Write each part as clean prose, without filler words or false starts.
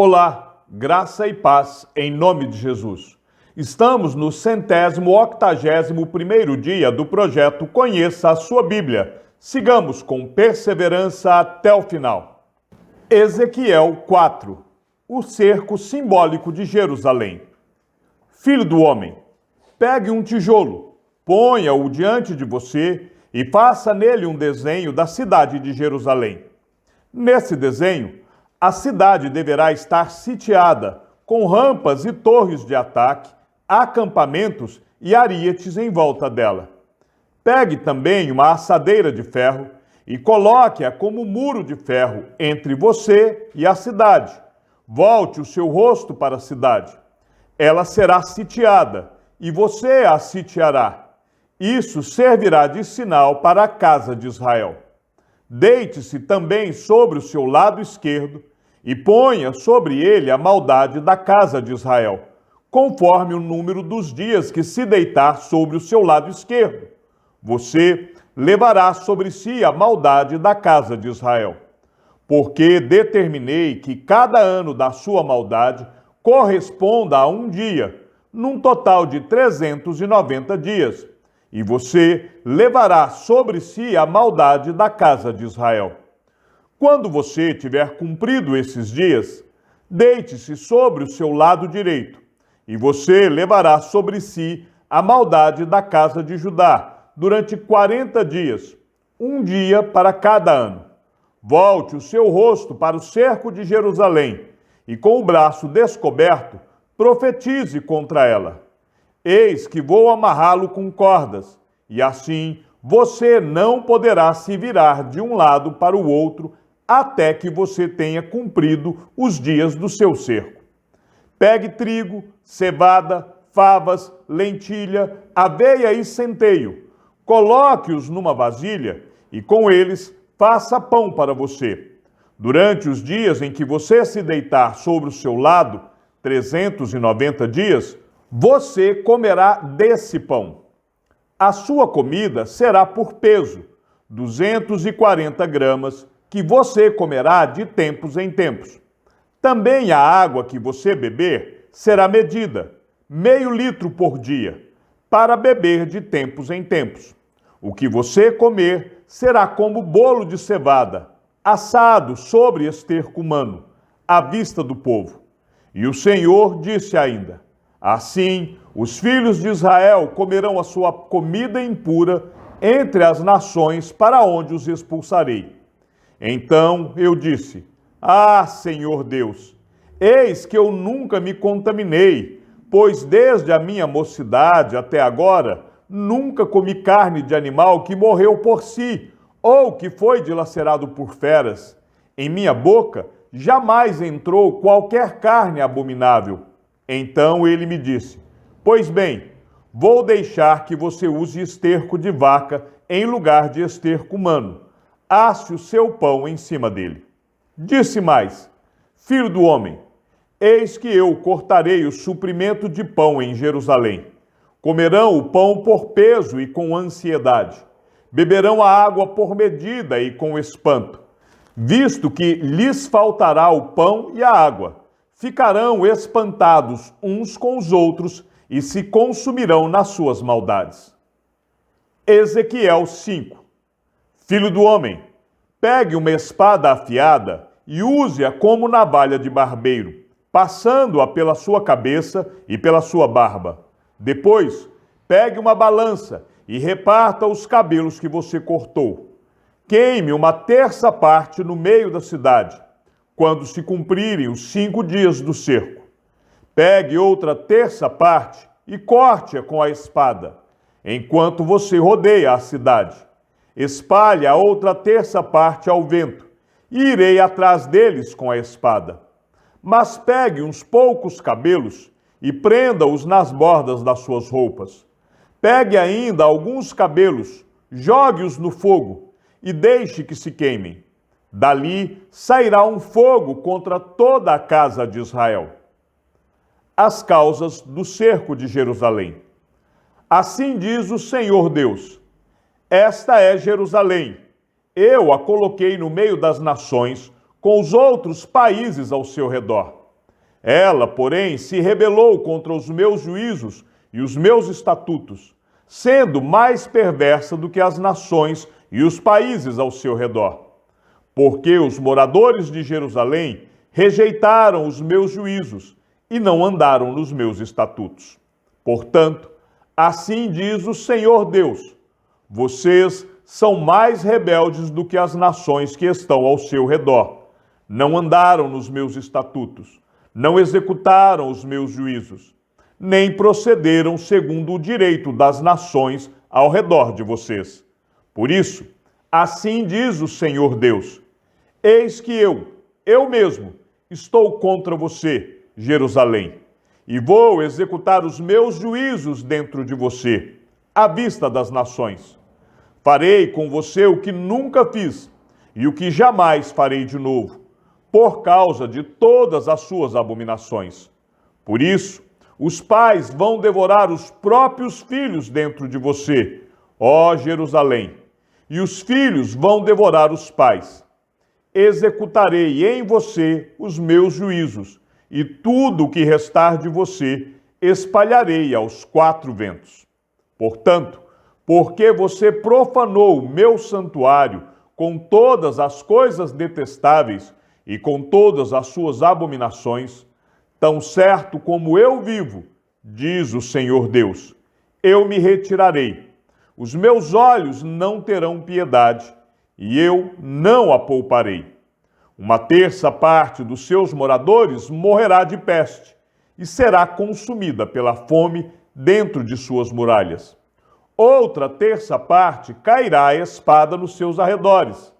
Olá, graça e paz em nome de Jesus. Estamos no 181º dia do projeto Conheça a Sua Bíblia. Sigamos com perseverança até o final. Ezequiel 4. O cerco simbólico de Jerusalém. Filho do homem, pegue um tijolo, ponha-o diante de você e faça nele um desenho da cidade de Jerusalém. Nesse desenho, a cidade deverá estar sitiada, com rampas e torres de ataque, acampamentos e arietes em volta dela. Pegue também uma assadeira de ferro e coloque-a como muro de ferro entre você e a cidade. Volte o seu rosto para a cidade. Ela será sitiada e você a sitiará. Isso servirá de sinal para a casa de Israel. Deite-se também sobre o seu lado esquerdo e ponha sobre ele a maldade da casa de Israel, conforme o número dos dias que se deitar sobre o seu lado esquerdo. Você levará sobre si a maldade da casa de Israel. Porque determinei que cada ano da sua maldade corresponda a um dia, num total de 390 dias. E você levará sobre si a maldade da casa de Israel. Quando você tiver cumprido esses dias, deite-se sobre o seu lado direito, e você levará sobre si a maldade da casa de Judá durante 40 dias, um dia para cada ano. Volte o seu rosto para o cerco de Jerusalém, e com o braço descoberto, profetize contra ela. Eis que vou amarrá-lo com cordas, e assim você não poderá se virar de um lado para o outro até que você tenha cumprido os dias do seu cerco. Pegue trigo, cevada, favas, lentilha, aveia e centeio. Coloque-os numa vasilha e com eles faça pão para você. Durante os dias em que você se deitar sobre o seu lado, 390 dias, você comerá desse pão. A sua comida será por peso, 240 gramas, que você comerá de tempos em tempos. Também a água que você beber será medida, meio litro por dia, para beber de tempos em tempos. O que você comer será como bolo de cevada, assado sobre esterco humano, à vista do povo. E o Senhor disse ainda: assim, os filhos de Israel comerão a sua comida impura entre as nações para onde os expulsarei. Então eu disse: ah, Senhor Deus, eis que eu nunca me contaminei, pois desde a minha mocidade até agora nunca comi carne de animal que morreu por si, ou que foi dilacerado por feras. Em minha boca jamais entrou qualquer carne abominável. Então ele me disse: pois bem, vou deixar que você use esterco de vaca em lugar de esterco humano. Asse o seu pão em cima dele. Disse mais: filho do homem, eis que eu cortarei o suprimento de pão em Jerusalém. Comerão o pão por peso e com ansiedade. Beberão a água por medida e com espanto. Visto que lhes faltará o pão e a água, ficarão espantados uns com os outros e se consumirão nas suas maldades. Ezequiel 5. Filho do homem, pegue uma espada afiada e use-a como navalha de barbeiro, passando-a pela sua cabeça e pela sua barba. Depois, pegue uma balança e reparta os cabelos que você cortou. Queime uma terça parte no meio da cidade, quando se cumprirem os 5 dias do cerco. Pegue outra terça parte e corte-a com a espada, enquanto você rodeia a cidade. Espalhe a outra terça parte ao vento, e irei atrás deles com a espada. Mas pegue uns poucos cabelos e prenda-os nas bordas das suas roupas. Pegue ainda alguns cabelos, jogue-os no fogo e deixe que se queimem. Dali sairá um fogo contra toda a casa de Israel. As causas do cerco de Jerusalém. Assim diz o Senhor Deus: esta é Jerusalém. Eu a coloquei no meio das nações, com os outros países ao seu redor. Ela, porém, se rebelou contra os meus juízos e os meus estatutos, sendo mais perversa do que as nações e os países ao seu redor. Porque os moradores de Jerusalém rejeitaram os meus juízos e não andaram nos meus estatutos. Portanto, assim diz o Senhor Deus: vocês são mais rebeldes do que as nações que estão ao seu redor. Não andaram nos meus estatutos, não executaram os meus juízos, nem procederam segundo o direito das nações ao redor de vocês. Por isso, assim diz o Senhor Deus: eis que eu mesmo, estou contra você, Jerusalém, e vou executar os meus juízos dentro de você, à vista das nações. Farei com você o que nunca fiz e o que jamais farei de novo, por causa de todas as suas abominações. Por isso, os pais vão devorar os próprios filhos dentro de você, ó Jerusalém, e os filhos vão devorar os pais. Executarei em você os meus juízos, e tudo o que restar de você espalharei aos quatro ventos. Portanto, porque você profanou o meu santuário com todas as coisas detestáveis e com todas as suas abominações, tão certo como eu vivo, diz o Senhor Deus, eu me retirarei. Os meus olhos não terão piedade, e eu não a pouparei. Uma terça parte dos seus moradores morrerá de peste e será consumida pela fome dentro de suas muralhas. Outra terça parte cairá a espada nos seus arredores,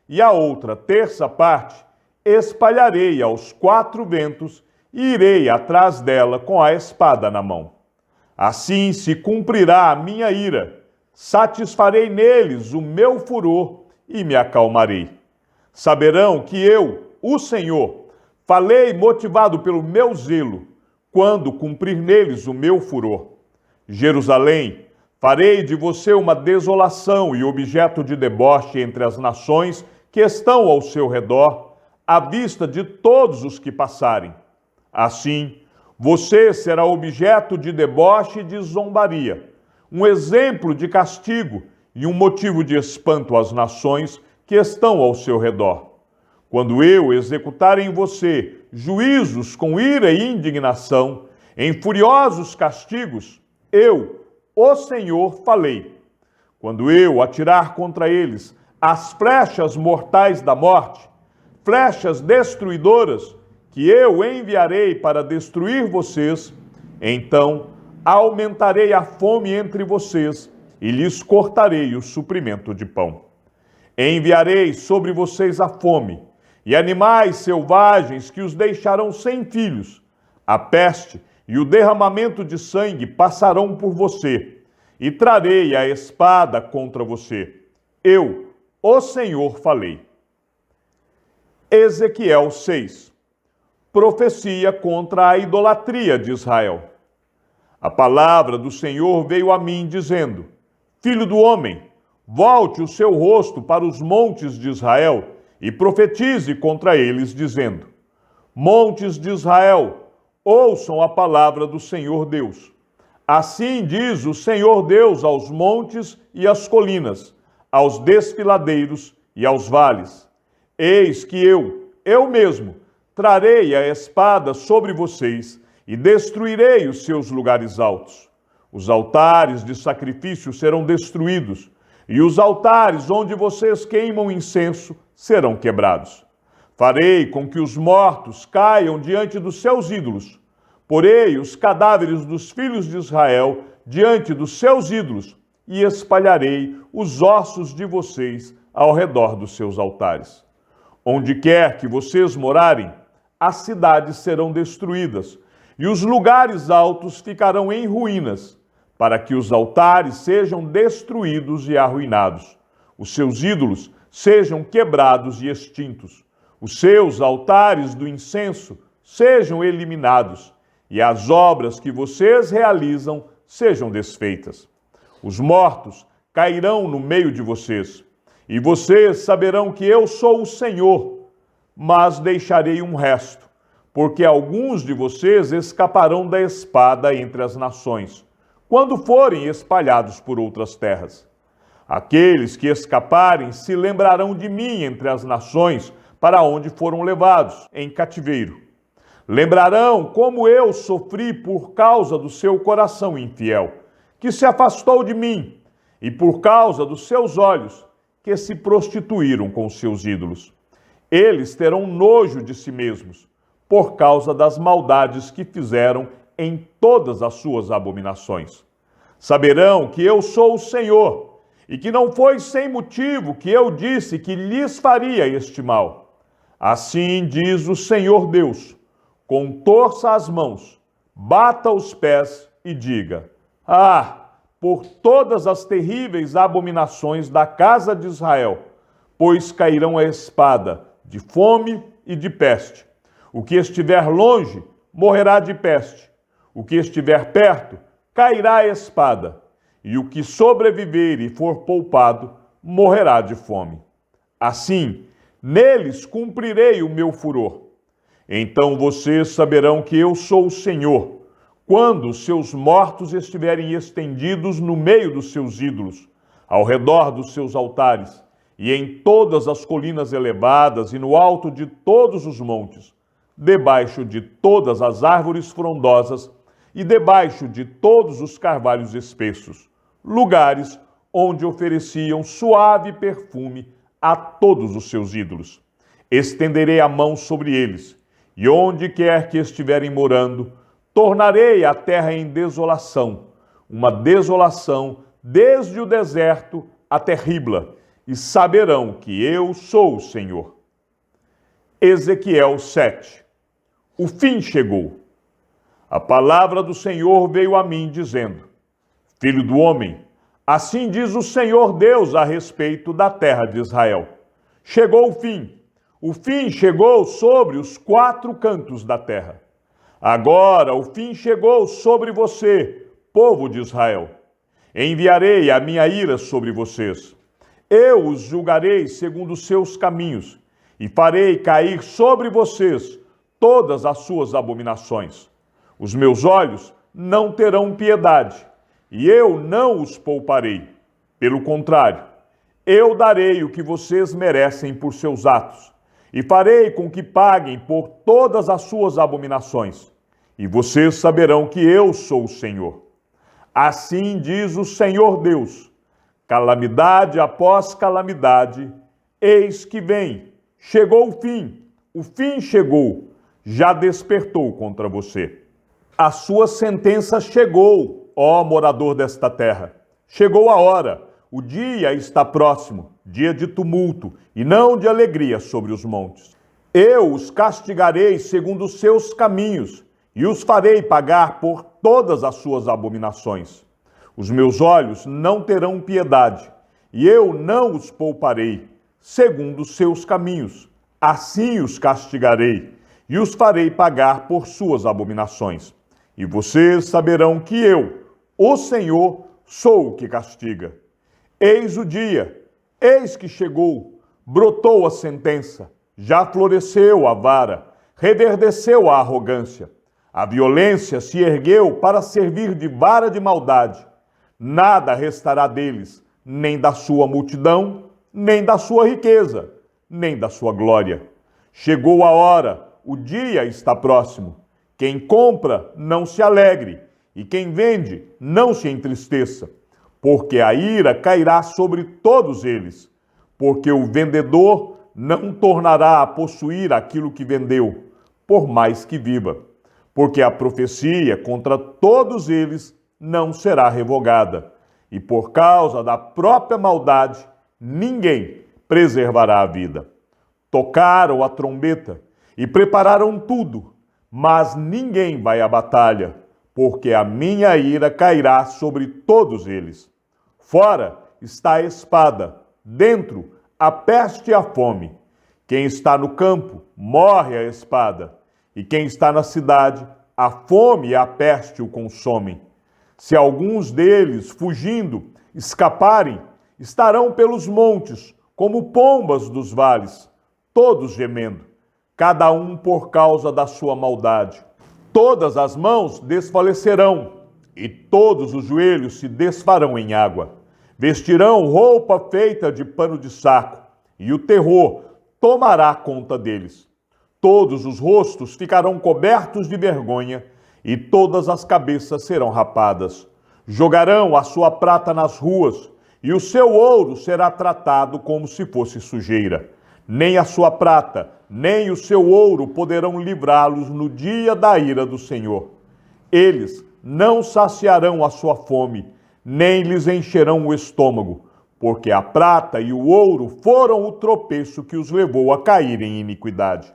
e a outra terça parte espalharei aos quatro ventos e irei atrás dela com a espada na mão. Assim se cumprirá a minha ira, satisfarei neles o meu furor e me acalmarei. Saberão que eu, o Senhor, falei motivado pelo meu zelo, quando cumprir neles o meu furor. Jerusalém, farei de você uma desolação e objeto de deboche entre as nações que estão ao seu redor, à vista de todos os que passarem. Assim, você será objeto de deboche e de zombaria, um exemplo de castigo e um motivo de espanto às nações que estão ao seu redor. Quando eu executar em você juízos com ira e indignação, em furiosos castigos, eu, o Senhor, falei. Quando eu atirar contra eles as flechas mortais da morte, flechas destruidoras, que eu enviarei para destruir vocês, então aumentarei a fome entre vocês e lhes cortarei o suprimento de pão. Enviarei sobre vocês a fome e animais selvagens que os deixarão sem filhos. A peste e o derramamento de sangue passarão por você, e trarei a espada contra você. Eu, o Senhor, falei. Ezequiel 6. Profecia contra a idolatria de Israel. A palavra do Senhor veio a mim, dizendo: Filho do homem, volte o seu rosto para os montes de Israel e profetize contra eles, dizendo: Montes de Israel, ouçam a palavra do Senhor Deus. Assim diz o Senhor Deus aos montes e às colinas, aos desfiladeiros e aos vales: Eis que eu mesmo, trarei a espada sobre vocês e destruirei os seus lugares altos. Os altares de sacrifício serão destruídos, e os altares onde vocês queimam incenso serão quebrados. Farei com que os mortos caiam diante dos seus ídolos. Porei os cadáveres dos filhos de Israel diante dos seus ídolos e espalharei os ossos de vocês ao redor dos seus altares. Onde quer que vocês morarem, as cidades serão destruídas e os lugares altos ficarão em ruínas, para que os altares sejam destruídos e arruinados, os seus ídolos sejam quebrados e extintos, os seus altares do incenso sejam eliminados, e as obras que vocês realizam sejam desfeitas. Os mortos cairão no meio de vocês, e vocês saberão que eu sou o Senhor, mas deixarei um resto, porque alguns de vocês escaparão da espada entre as nações, quando forem espalhados por outras terras. Aqueles que escaparem se lembrarão de mim entre as nações para onde foram levados em cativeiro. Lembrarão como eu sofri por causa do seu coração infiel, que se afastou de mim, e por causa dos seus olhos, que se prostituíram com os seus ídolos. Eles terão nojo de si mesmos, por causa das maldades que fizeram em todas as suas abominações. Saberão que eu sou o Senhor, e que não foi sem motivo que eu disse que lhes faria este mal. Assim diz o Senhor Deus: contorça as mãos, bata os pés e diga: ah, por todas as terríveis abominações da casa de Israel, pois cairão a espada, de fome e de peste. O que estiver longe morrerá de peste, o que estiver perto cairá a espada, e o que sobreviver e for poupado morrerá de fome. Assim, neles cumprirei o meu furor. Então vocês saberão que eu sou o Senhor, quando seus mortos estiverem estendidos no meio dos seus ídolos, ao redor dos seus altares, e em todas as colinas elevadas e no alto de todos os montes, debaixo de todas as árvores frondosas e debaixo de todos os carvalhos espessos, lugares onde ofereciam suave perfume a todos os seus ídolos. Estenderei a mão sobre eles, e onde quer que estiverem morando, tornarei a terra em desolação, uma desolação desde o deserto até Ribla, e saberão que eu sou o Senhor. Ezequiel 7. O fim chegou. A palavra do Senhor veio a mim, dizendo: Filho do homem, assim diz o Senhor Deus a respeito da terra de Israel. Chegou o fim chegou sobre os 4 cantos da terra. Agora o fim chegou sobre você, povo de Israel. Enviarei a minha ira sobre vocês. Eu os julgarei segundo os seus caminhos, e farei cair sobre vocês todas as suas abominações. Os meus olhos não terão piedade, e eu não os pouparei. Pelo contrário, eu darei o que vocês merecem por seus atos, e farei com que paguem por todas as suas abominações. E vocês saberão que eu sou o Senhor. Assim diz o Senhor Deus: calamidade após calamidade, eis que vem. Chegou o fim chegou, já despertou contra você. A sua sentença chegou, ó morador desta terra. Chegou a hora, o dia está próximo, dia de tumulto e não de alegria sobre os montes. Eu os castigarei segundo os seus caminhos e os farei pagar por todas as suas abominações. Os meus olhos não terão piedade, e eu não os pouparei, segundo os seus caminhos. Assim os castigarei, e os farei pagar por suas abominações. E vocês saberão que eu, o Senhor, sou o que castiga. Eis o dia, eis que chegou, brotou a sentença, já floresceu a vara, reverdeceu a arrogância. A violência se ergueu para servir de vara de maldade. Nada restará deles, nem da sua multidão, nem da sua riqueza, nem da sua glória. Chegou a hora, o dia está próximo. Quem compra, não se alegre, e quem vende, não se entristeça, porque a ira cairá sobre todos eles, porque o vendedor não tornará a possuir aquilo que vendeu, por mais que viva, porque a profecia contra todos eles não será revogada, e por causa da própria maldade, ninguém preservará a vida. Tocaram a trombeta e prepararam tudo, mas ninguém vai à batalha, porque a minha ira cairá sobre todos eles. Fora está a espada, dentro a peste e a fome. Quem está no campo morre a espada, e quem está na cidade, a fome e a peste o consomem. Se alguns deles, fugindo, escaparem, estarão pelos montes, como pombas dos vales, todos gemendo. cada um por causa da sua maldade. Todas as mãos desfalecerão, e todos os joelhos se desfarão em água. Vestirão roupa feita de pano de saco, e o terror tomará conta deles. Todos os rostos ficarão cobertos de vergonha, e todas as cabeças serão rapadas. Jogarão a sua prata nas ruas, e o seu ouro será tratado como se fosse sujeira. Nem a sua prata, nem o seu ouro poderão livrá-los no dia da ira do Senhor. Eles não saciarão a sua fome, nem lhes encherão o estômago, porque a prata e o ouro foram o tropeço que os levou a cair em iniquidade.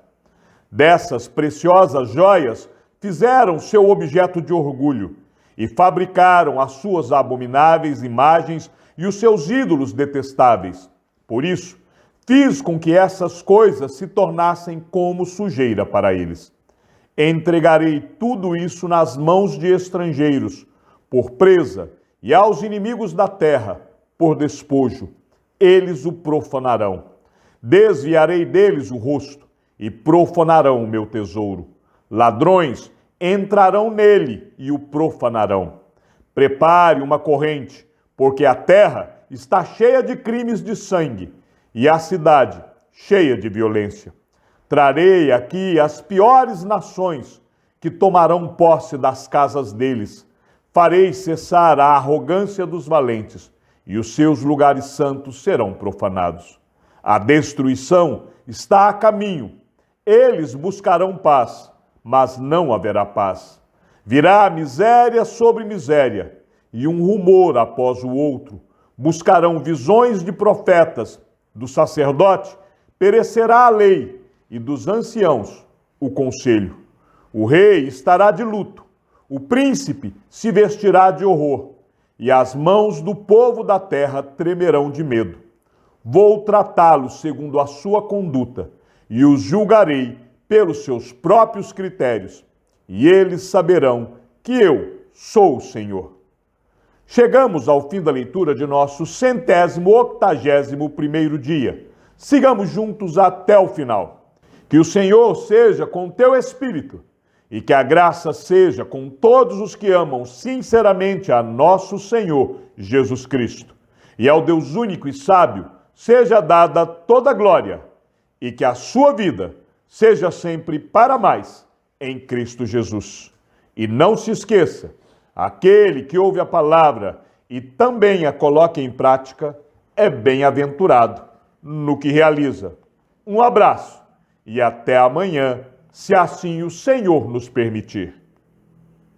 Dessas preciosas joias fizeram seu objeto de orgulho e fabricaram as suas abomináveis imagens e os seus ídolos detestáveis. Por isso, fiz com que essas coisas se tornassem como sujeira para eles. Entregarei tudo isso nas mãos de estrangeiros, por presa, e aos inimigos da terra, por despojo. Eles o profanarão. Desviarei deles o rosto, e profanarão o meu tesouro. Ladrões entrarão nele e o profanarão. Prepare uma corrente, porque a terra está cheia de crimes de sangue, e a cidade cheia de violência. Trarei aqui as piores nações, que tomarão posse das casas deles. Farei cessar a arrogância dos valentes, e os seus lugares santos serão profanados. A destruição está a caminho. Eles buscarão paz, mas não haverá paz. Virá miséria sobre miséria, e um rumor após o outro. Buscarão visões de profetas. Do sacerdote perecerá a lei, e dos anciãos o conselho. O rei estará de luto, o príncipe se vestirá de horror, e as mãos do povo da terra tremerão de medo. Vou tratá-los segundo a sua conduta, e os julgarei pelos seus próprios critérios, e eles saberão que eu sou o Senhor. Chegamos ao fim da leitura de nosso 181º dia. Sigamos juntos até o final. Que o Senhor seja com teu espírito e que a graça seja com todos os que amam sinceramente a nosso Senhor Jesus Cristo. E ao Deus único e sábio seja dada toda a glória e que a sua vida seja sempre para mais em Cristo Jesus. E não se esqueça, aquele que ouve a palavra e também a coloca em prática é bem-aventurado no que realiza. Um abraço e até amanhã, se assim o Senhor nos permitir.